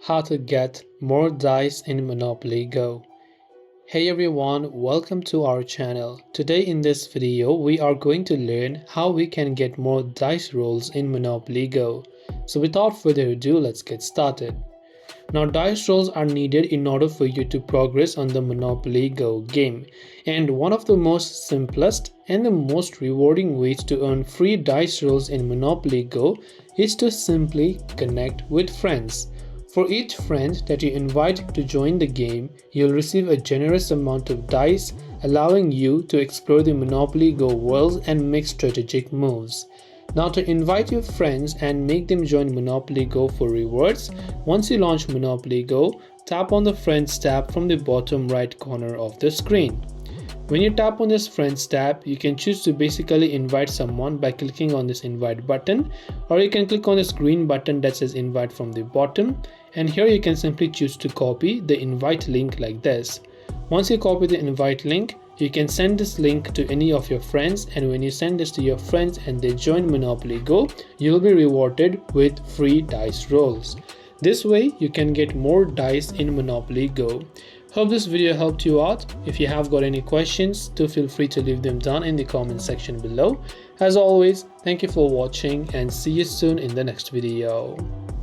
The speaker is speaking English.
how to get more dice in Monopoly Go. Hey everyone, welcome to our channel. Today in this video, we are going to learn how we can get more dice rolls in Monopoly Go. So without further ado, let's get started. Now dice rolls are needed in order for you to progress on the Monopoly Go game. And one of the most simplest and the most rewarding ways to earn free dice rolls in Monopoly Go is to simply connect with friends. For each friend that you invite to join the game, you'll receive a generous amount of dice, allowing you to explore the Monopoly Go world and make strategic moves. Now to invite your friends and make them join Monopoly Go for rewards, once you launch Monopoly Go, tap on the Friends tab from the bottom right corner of the screen. When you tap on this Friends tab, you can choose to basically invite someone by clicking on this invite button, or you can click on this green button that says invite from the bottom, and here you can simply choose to copy the invite link like this. Once you copy the invite link, you can send this link to any of your friends, and when you send this to your friends and they join Monopoly Go, you will be rewarded with free dice rolls. This way you can get more dice in Monopoly Go. Hope this video helped you out. If you have got any questions, do feel free to leave them down in the comment section below. As always, thank you for watching and see you soon in the next video.